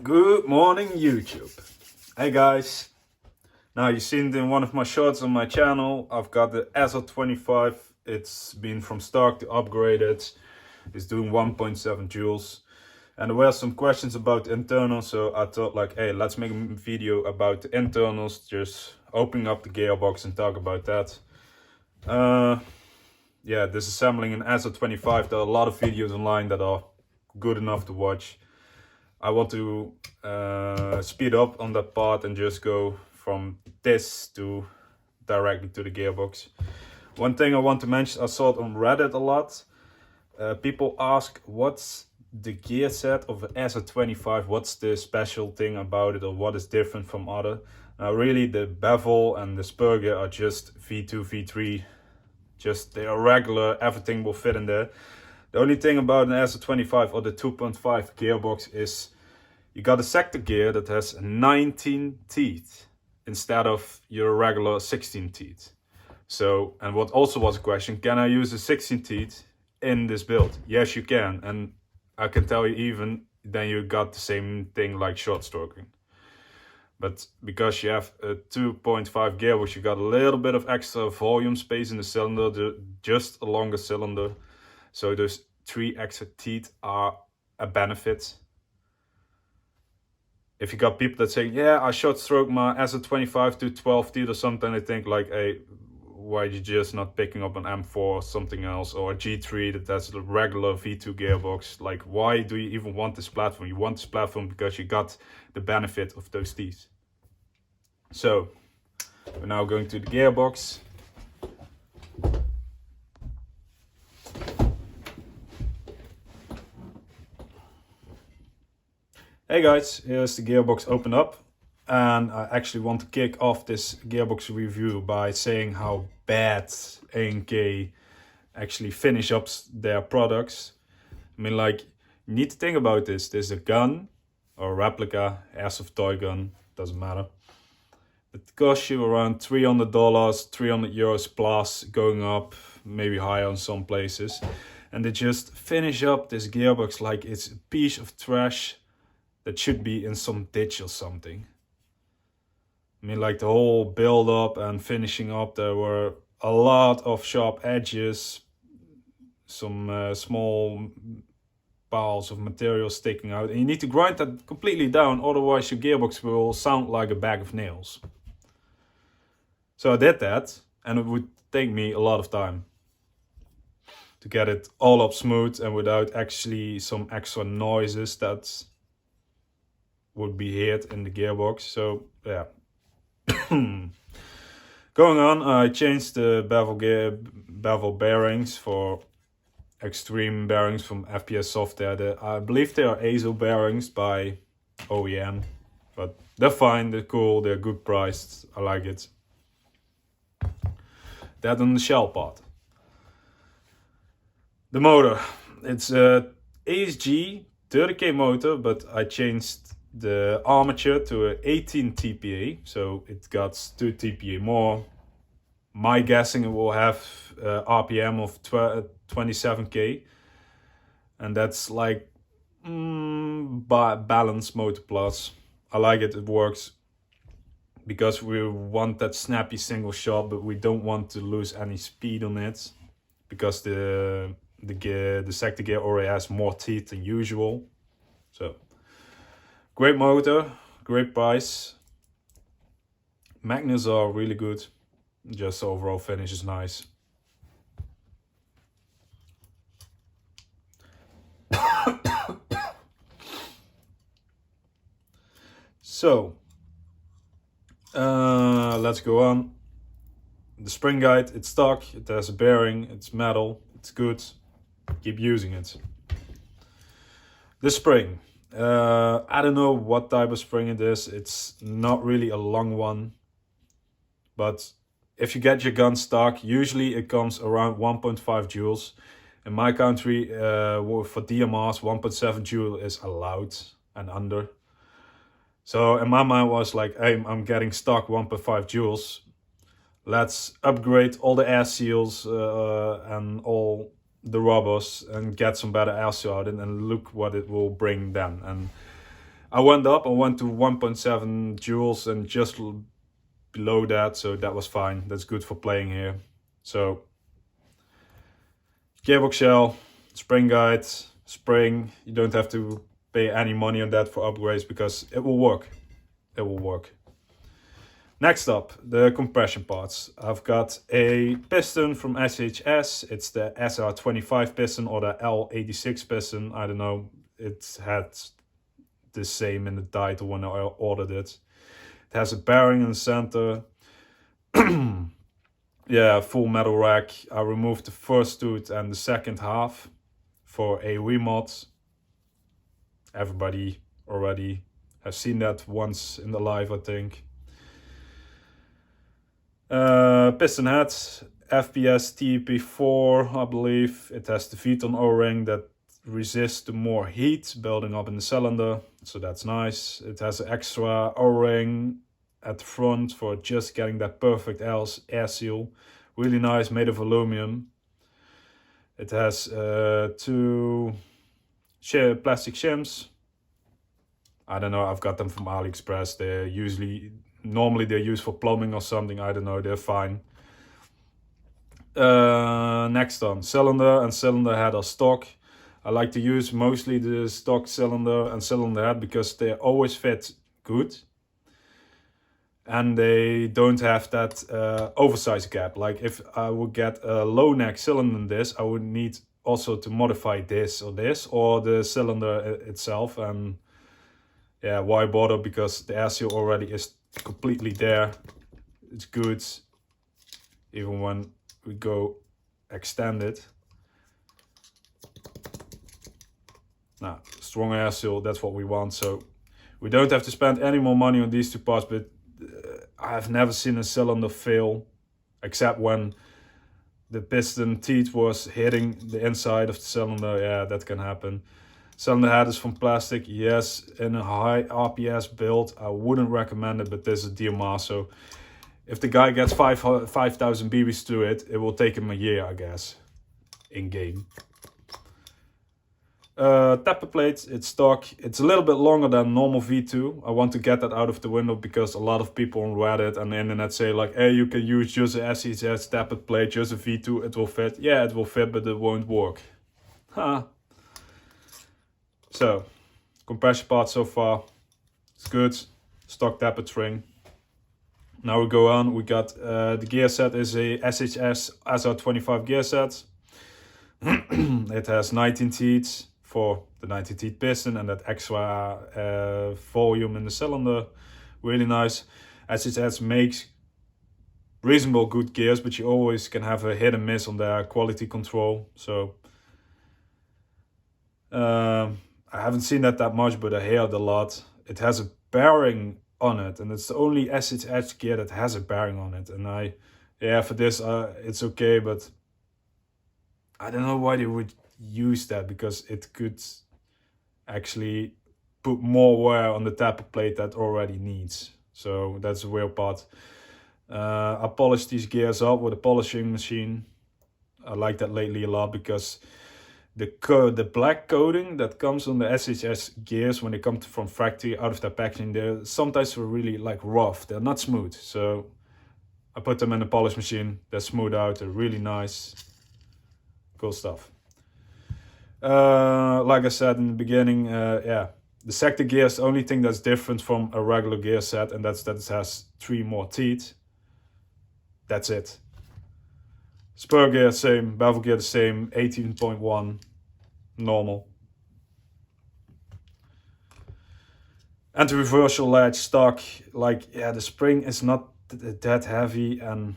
Good morning, YouTube. Hey guys. Now you've seen it in one of my shorts on my channel. I've got the Sr25. It's been from stock to upgraded. It's doing 1.7 joules. And there were some questions about the internals, so I thought like, hey, let's make a video about the internals, just opening up the gearbox and talk about that. Yeah, disassembling an Sr25. There are a lot of videos online that are good enough to watch. I want to speed up on that part and just go from this to directly to the gearbox. One thing I want to mention, I saw it on Reddit a lot. People ask, what's the gear set of an Sr25? What's the special thing about it, or what is different from other? Now really the bevel and the spur gear are just V2, V3. Just they are regular, everything will fit in there. The only thing about an Sr25 or the 2.5 gearbox is you got a sector gear that has 19 teeth instead of your regular 16 teeth. So, and what also was a question, can I use the 16 teeth in this build? Yes, you can. And I can tell you even then you got the same thing like short stroking. But because you have a 2.5 gearbox, you got a little bit of extra volume space in the cylinder, just a longer cylinder. So those 3 extra teeth are a benefit. If you got people that say, yeah, I short stroke my Sr25 to 12 teeth or something, I think like, hey, why are you just not picking up an M4 or something else, or a G3 that's the regular V2 gearbox? Like, why do you even want this platform? You want this platform because you got the benefit of those teeth. So we're now going to the gearbox. Hey guys, here's the gearbox open up, and I actually want to kick off this gearbox review by saying how bad A&K actually finish up their products. I mean, like, you need to think about this. There's a gun or a replica, airsoft toy gun, doesn't matter. It costs you around $300, 300 euros plus, going up, maybe higher in some places. And they just finish up this gearbox like it's a piece of trash that should be in some ditch or something. I mean, like the whole build up and finishing up, there were a lot of sharp edges, some small piles of material sticking out, and you need to grind that completely down, otherwise your gearbox will sound like a bag of nails. So I did that, and it would take me a lot of time to get it all up smooth and without actually some extra noises that would be heard in the gearbox. So yeah. Going on, I changed the bevel bearings for extreme bearings from Fps-softair. I believe they are ASO bearings by OEM, but they're fine, they're cool, they're good priced, I like it. That on the shell part. The motor, it's a ASG 30k motor, but I changed the armature to a 18 TPA, so it got 2 TPA more. My guessing it will have RPM of 27k, and that's like balanced motor plus. I like it, it works, because we want that snappy single shot, but we don't want to lose any speed on it, because the sector gear already has more teeth than usual. So great motor, great price. Magnets are really good. Just the overall finish is nice. So let's go on. The spring guide, it's stock, it has a bearing, it's metal, it's good. Keep using it. The spring. I don't know what type of spring it is. It's not really a long one, but if you get your gun stock, usually it comes around 1.5 joules. In my country, for DMRs, 1.7 joule is allowed and under. So in my mind was like, hey, I'm getting stock 1.5 joules. Let's upgrade all the air seals and all the rubbers and get some better air seal out, and look what it will bring then. And I went up, I went to 1.7 joules and just below that, so that was fine. That's good for playing here. So gearbox shell, spring guide, spring. You don't have to pay any money on that for upgrades because it will work. It will work. Next up, the compression parts. I've got a piston from SHS. It's the Sr25 piston or the L86 piston. I don't know. It had the same in the title when I ordered it. It has a bearing in the center. Yeah, full metal rack. I removed the first tooth and the second half for a remod. Everybody already has seen that once in the live, I think. Piston head, Fps-softair, I believe. It has the Piston O-ring that resists to more heat building up in the cylinder, so that's nice. It has an extra O-ring at the front for just getting that perfect air seal. Really nice, made of aluminum. It has 2 plastic shims. I don't know, I've got them from AliExpress. They're normally they're used for plumbing or something, I don't know, they're fine. Next on, cylinder and cylinder head are stock. I like to use mostly the stock cylinder and cylinder head because they always fit good. And they don't have that oversized gap. Like if I would get a low neck cylinder in this, I would need also to modify this or the cylinder itself. And yeah, why bother, because the air seal already is completely there. It's good, even when we go extend it. Now, strong air seal, that's what we want. So we don't have to spend any more money on these two parts, but I've never seen a cylinder fail, except when the piston teeth was hitting the inside of the cylinder. Yeah, that can happen. Cylinder head is from plastic. Yes, in a high RPS build, I wouldn't recommend it, but this is DMR, so if the guy gets 5,000 BBs to it, it will take him a year, I guess, in game. Tapper plate, it's stock. It's a little bit longer than normal V2. I want to get that out of the window because a lot of people on Reddit and the internet say like, hey, you can use just a SHS tapper plate, just a V2, it will fit. Yeah, it will fit, but it won't work. Huh. So, compression part so far, it's good. Stock tappet string. Now we go on, we got the gear set is a SHS Sr25 gear set. It has 19 teeth for the 19 teeth piston and that extra volume in the cylinder. Really nice. SHS makes reasonable good gears, but you always can have a hit and miss on their quality control. So I haven't seen that much, but I hear it a lot. It has a bearing on it, and it's the only SHS gear that has a bearing on it. And yeah, for this it's okay, but I don't know why they would use that, because it could actually put more wear on the tapper plate that already needs. So that's the weird part. I polished these gears up with a polishing machine. I like that lately a lot because the black coating that comes on the SHS gears when they come from factory out of their packaging, they're sometimes really like rough. They're not smooth. So I put them in the polish machine. They're smooth out. They're really nice. Cool stuff. Like I said in the beginning, yeah, the sector gear is the only thing that's different from a regular gear set, and that's that it has 3 more teeth. That's it. Spur gear same, bevel gear the same, 18.1, normal. And the reversal latch stock, like, yeah, the spring is not that heavy, and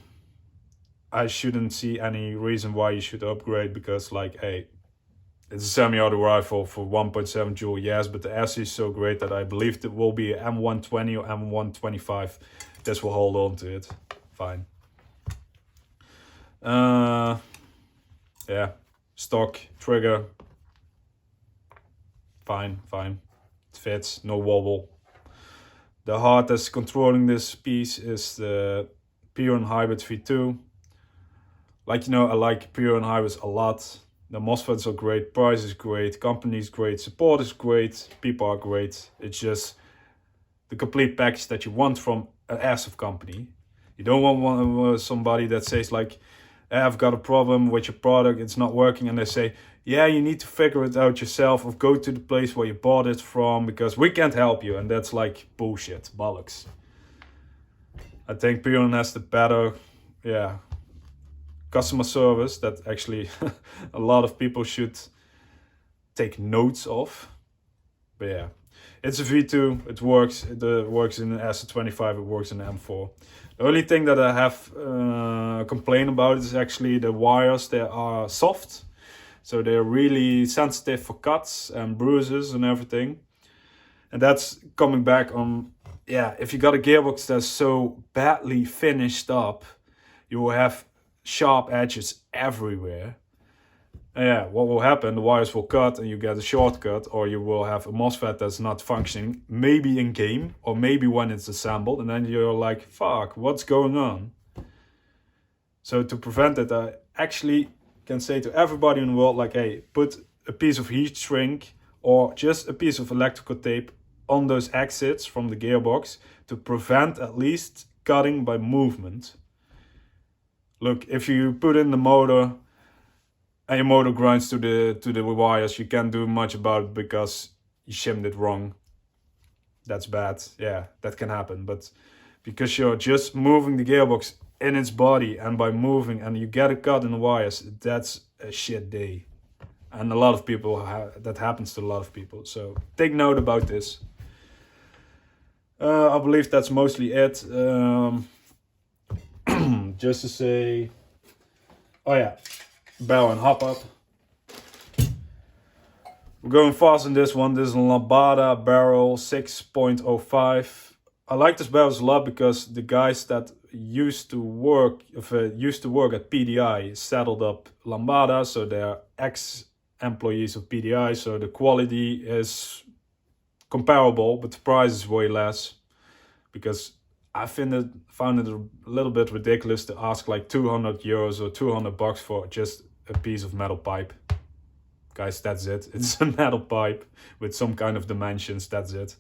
I shouldn't see any reason why you should upgrade, because like, hey, it's a semi-auto rifle for 1.7 joule, yes, but the SC is so great that I believe it will be M120 or M125. This will hold on to it. Fine. Yeah, stock trigger. Fine. It fits, no wobble. The heart that's controlling this piece is the Pion Hybrid V2. Like, you know, I like Pion Hybrids a lot. The MOSFETs are great, price is great, company is great, support is great, people are great. It's just the complete package that you want from an Airsoft company. You don't want somebody that says like, I've got a problem with your product, it's not working, and they say, yeah, you need to figure it out yourself or go to the place where you bought it from because we can't help you. And that's like bullshit, bollocks. I think Piston has the better, customer service that actually a lot of people should take notes of. But yeah, it's a V2, it works. It works in the Sr25, it works in the M4. The only thing that I have complained about is actually the wires. They are soft, so they're really sensitive for cuts and bruises and everything. And that's coming back on, if you got a gearbox that's so badly finished up, you will have sharp edges everywhere. And what will happen? The wires will cut and you get a shortcut, or you will have a MOSFET that's not functioning, maybe in game, or maybe when it's assembled, and then you're like, fuck, what's going on? So to prevent it, I actually can say to everybody in the world, like, hey, put a piece of heat shrink or just a piece of electrical tape on those exits from the gearbox to prevent at least cutting by movement. Look, if you put in the motor and your motor grinds to the wires, you can't do much about it because you shimmed it wrong. That's bad. Yeah, that can happen. But because you're just moving the gearbox in its body, and by moving and you get a cut in the wires, that's a shit day. And a lot of people, that happens to a lot of people. So take note about this. I believe that's mostly it. Just to say, barrel and hop up. We're going fast in this one. This is a Lambada barrel 6.05. I like this barrel a lot because the guys that used to work at PDI settled up Lambada, so they're ex-employees of PDI, so the quality is comparable, but the price is way less, because I found it a little bit ridiculous to ask like 200 euros or 200 bucks for just a piece of metal pipe. Guys, that's it. It's a metal pipe with some kind of dimensions, that's it.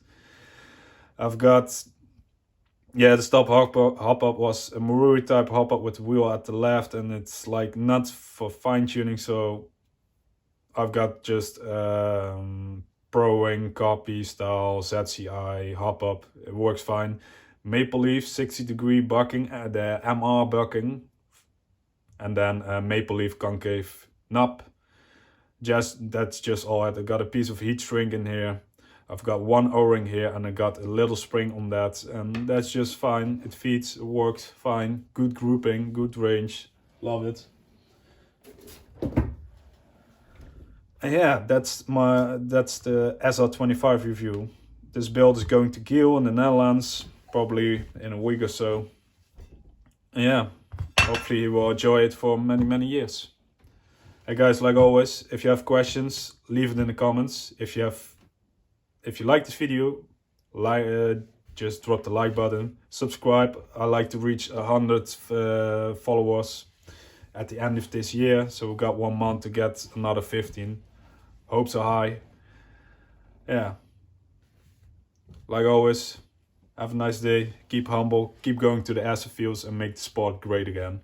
I've got, the stop hop-up was a Marui type hop-up with the wheel at the left, and it's like not for fine-tuning, so I've got just Pro Wing copy style ZCI hop-up. It works fine. Maple Leaf 60-degree bucking, the MR bucking, and then Maple Leaf concave knob. That's just all. I got a piece of heat shrink in here. I've got one O-ring here, and I got a little spring on that, and that's just fine. It feeds, it works fine. Good grouping, good range. Love it. And yeah, that's the Sr25 review. This build is going to Giel in the Netherlands, probably in a week or so. And yeah, hopefully you will enjoy it for many years. Hey guys, like always, if you have questions, leave it in the comments. If you like this video, just drop the like button. Subscribe. I like to reach 100 followers at the end of this year, so we've got 1 month to get another 15. Hopes are high. Yeah. Like always, have a nice day. Keep humble. Keep going to the Airsoft fields and make the sport great again.